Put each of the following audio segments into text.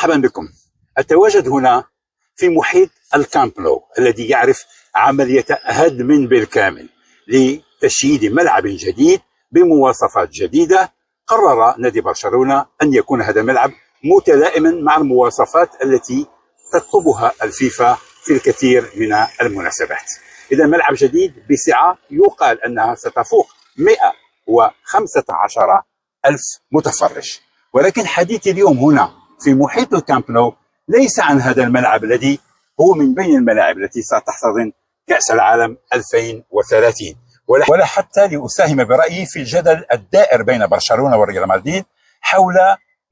مرحبا بكم. أتواجد هنا في محيط الكامب نو الذي يعرف عملية هدم بالكامل لتشييد ملعب جديد بمواصفات جديدة. قرر نادي برشلونة أن يكون هذا الملعب متلائما مع المواصفات التي تطلبها الفيفا في الكثير من المناسبات. إذا ملعب جديد بسعة يقال أنها ستفوق 115 ألف متفرج. ولكن حديثي اليوم هنا في محيط الكامب نو ليس عن هذا الملعب الذي هو من بين الملاعب التي ستحتضن كأس العالم 2030، ولا حتى لأساهم برأيي في الجدل الدائر بين برشلونة وريال مدريد حول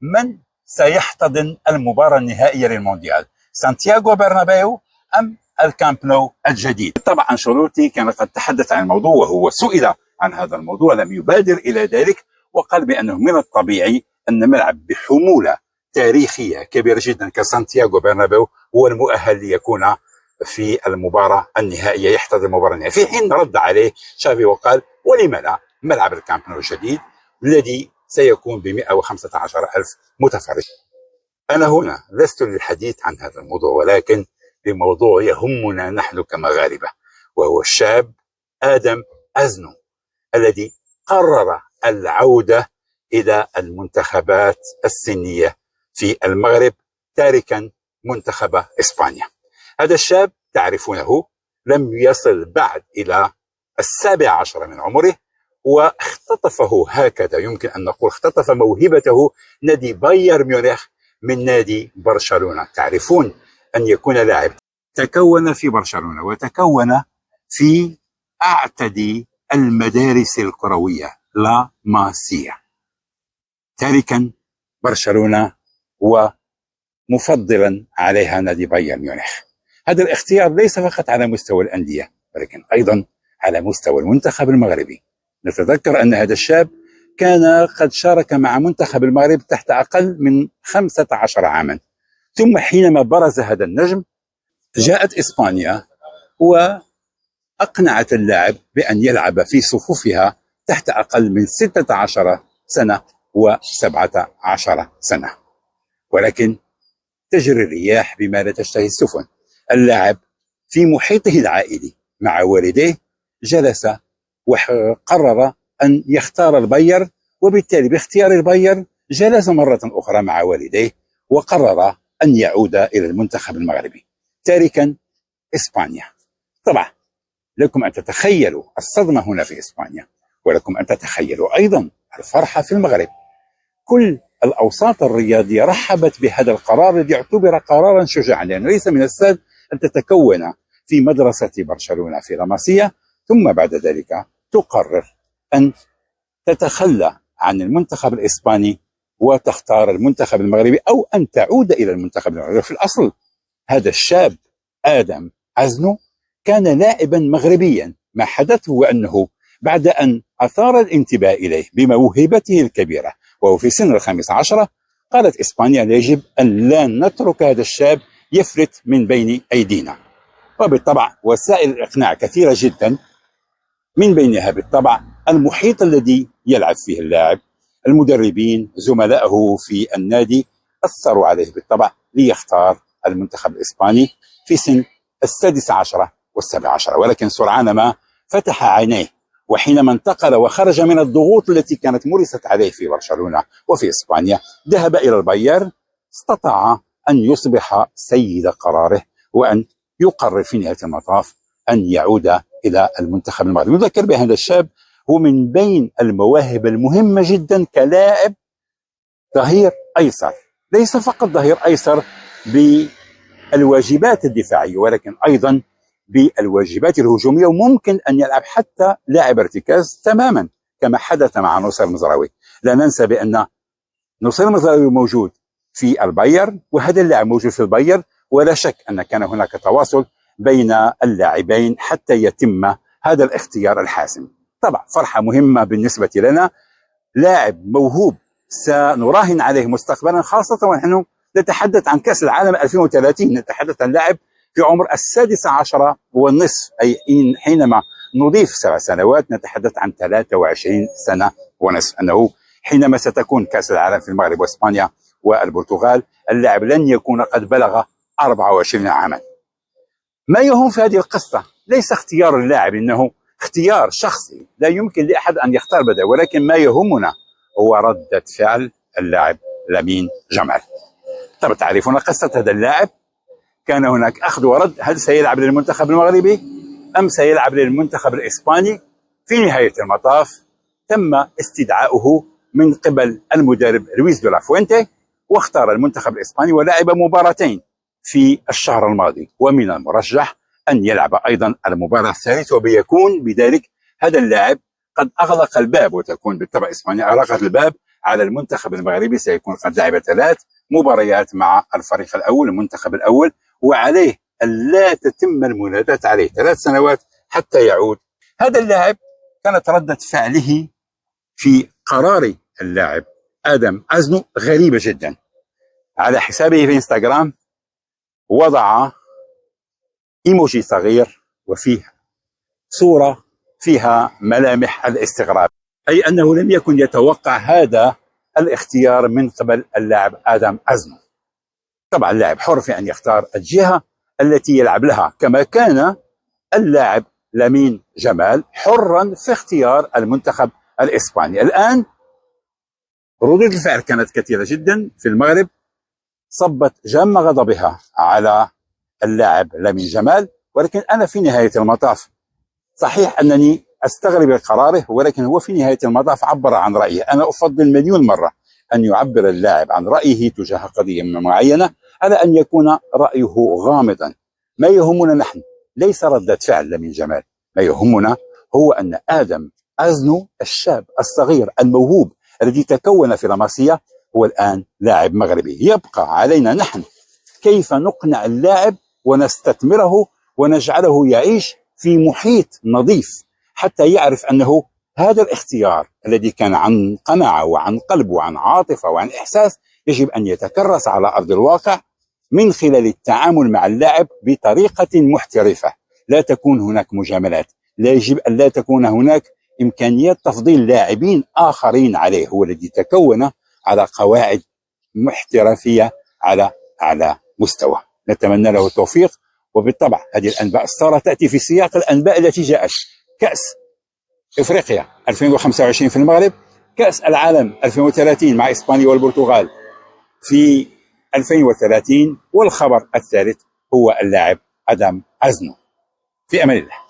من سيحتضن المباراة النهائية للمونديال، سانتياغو برنابيو أم الكامب نو الجديد. طبعا أنشيلوتي كان قد تحدث عن الموضوع، وهو سئل عن هذا الموضوع لم يبادر إلى ذلك، وقال بأنه من الطبيعي أن ملعب بحمولة تاريخية كبيرة جدا كسانتياغو برنابيو هو المؤهل ليكون في المباراة النهائية، يحتضن المباراة النهائية. في حين رد عليه شافي وقال ولم لا، ملعب الكامب نو الجديد الذي سيكون ب 115 ألف متفرج. أنا هنا لست للحديث عن هذا الموضوع، ولكن بموضوع يهمنا نحن كمغاربة، وهو الشاب آدم أزنو الذي قرر العودة إلى المنتخبات السنية في المغرب تاركا منتخب إسبانيا. هذا الشاب تعرفونه لم يصل بعد إلى 17 من عمره، واختطفه هكذا يمكن أن نقول اختطف موهبته نادي بايرن ميونخ من نادي برشلونة. تعرفون أن يكون لاعب تكون في برشلونة وتكون في أعتدي المدارس الكروية لا ماسيا، تاركا برشلونة ومفضلا عليها نادي بايرن ميونخ. هذا الاختيار ليس فقط على مستوى الأندية ولكن أيضا على مستوى المنتخب المغربي. نتذكر أن هذا الشاب كان قد شارك مع منتخب المغرب تحت أقل من 15 عاما، ثم حينما برز هذا النجم جاءت إسبانيا وأقنعت اللاعب بأن يلعب في صفوفها تحت أقل من 16 سنة و17 سنة. ولكن تجري الرياح بما لا تشتهي السفن. اللاعب في محيطه العائلي مع والديه جلس وقرر أن يختار البايرن، وبالتالي باختيار البايرن جلس مرة أخرى مع والديه وقرر أن يعود إلى المنتخب المغربي تاركا إسبانيا. طبعا لكم أن تتخيلوا الصدمة هنا في إسبانيا، ولكم أن تتخيلوا أيضا الفرحة في المغرب. كل الأوساط الرياضية رحبت بهذا القرار الذي يعتبر قرارا شجاعا، لأنه ليس من السهل أن تتكون في مدرسة برشلونة في لاماسيا ثم بعد ذلك تقرر أن تتخلى عن المنتخب الإسباني وتختار المنتخب المغربي، أو أن تعود إلى المنتخب المغربي. في الأصل هذا الشاب آدم أزنو كان لاعبا مغربيا. ما حدث هو أنه بعد أن أثار الانتباه إليه بموهبته الكبيرة وهو في سن 15، قالت إسبانيا يجب أن لا نترك هذا الشاب يفلت من بين أيدينا. وبالطبع وسائل الإقناع كثيرة جدا، من بينها بالطبع المحيط الذي يلعب فيه اللاعب، المدربين، زملائه في النادي أثروا عليه بالطبع ليختار المنتخب الإسباني في سن 16 و17. ولكن سرعان ما فتح عينيه، وحينما انتقل وخرج من الضغوط التي كانت مرست عليه في برشلونة وفي إسبانيا ذهب إلى البايرن، استطاع أن يصبح سيد قراره وأن يقرر في نهاية المطاف أن يعود إلى المنتخب المغربي. نذكر بهذا الشاب هو من بين المواهب المهمة جدا كلاعب ظهير أيسر، ليس فقط ظهير أيسر بالواجبات الدفاعية ولكن أيضا بالواجبات الهجومية، وممكن أن يلعب حتى لاعب ارتكاز تماما كما حدث مع نصير المزراوي. لا ننسى بأن نصير المزراوي موجود في البايرن وهذا اللاعب موجود في البايرن، ولا شك أن كان هناك تواصل بين اللاعبين حتى يتم هذا الاختيار الحاسم. طبعا فرحة مهمة بالنسبة لنا، لاعب موهوب سنراهن عليه مستقبلا، خاصة ونحن نتحدث عن كأس العالم 2030، نتحدث عن لاعب في عمر 16 والنصف، أي حينما نضيف 7 سنوات نتحدث عن 23 سنة ونصف، أنه حينما ستكون كأس العالم في المغرب وإسبانيا والبرتغال اللاعب لن يكون قد بلغ 24 عاما. ما يهم في هذه القصة ليس اختيار اللاعب، إنه اختيار شخصي لا يمكن لأحد أن يختار بدأ، ولكن ما يهمنا هو ردة فعل اللاعب لامين جمال. طبعا تعرفون قصة هذا اللاعب، كان هناك أخذ ورد، هل سيلعب للمنتخب المغربي أم سيلعب للمنتخب الإسباني؟ في نهاية المطاف تم استدعاؤه من قبل المدرب لويس دو لا فوينتي، واختار المنتخب الإسباني ولعب مباراتين في الشهر الماضي، ومن المرجح أن يلعب أيضا المباراة الثالثة، وبيكون بذلك هذا اللاعب قد أغلق الباب، وتكون بالطبع إسبانيا أغلقت الباب على المنتخب المغربي. سيكون قد لعب 3 مباريات مع الفريق الأول المنتخب الأول، وعليه أن لا تتم المناداة عليه 3 سنوات حتى يعود. هذا اللاعب كانت ردة فعله في قرار اللاعب آدم أزنو غريبة جدا. على حسابه في انستغرام وضع ايموجي صغير وفيه صورة فيها ملامح الاستغراب، أي أنه لم يكن يتوقع هذا الاختيار من قبل اللاعب آدم أزنو. طبعا اللاعب حر في أن يختار الجهة التي يلعب لها، كما كان اللاعب لامين جمال حرا في اختيار المنتخب الإسباني. الآن ردود الفعل كانت كثيرة جدا في المغرب، صبت جام غضبها على اللاعب لامين جمال، ولكن أنا في نهاية المطاف صحيح أنني أستغرب قراره، ولكن هو في نهاية المطاف عبر عن رأيه. أنا أفضل مليون مرة أن يعبر اللاعب عن رأيه تجاه قضية معينة على أن يكون رأيه غامضا. ما يهمنا نحن ليس ردة فعل لامين جمال، ما يهمنا هو أن آدم أزنو الشاب الصغير الموهوب الذي تكون في لاماسيا هو الآن لاعب مغربي. يبقى علينا نحن كيف نقنع اللاعب ونستثمره ونجعله يعيش في محيط نظيف حتى يعرف أنه هذا الاختيار الذي كان عن قناعة وعن قلب وعن عاطفة وعن إحساس يجب أن يتكرس على أرض الواقع من خلال التعامل مع اللاعب بطريقة محترفة. لا تكون هناك مجاملات، لا يجب أن لا تكون هناك إمكانية تفضيل لاعبين آخرين عليه، هو الذي تكون على قواعد محترفية على أعلى مستوى. نتمنى له التوفيق. وبالطبع هذه الأنباء السارة تأتي في سياق الأنباء التي جاءت: كأس إفريقيا 2025 في المغرب، كأس العالم 2030 مع إسبانيا والبرتغال في 2030، والخبر الثالث هو اللاعب آدم أزنو. في أمان الله.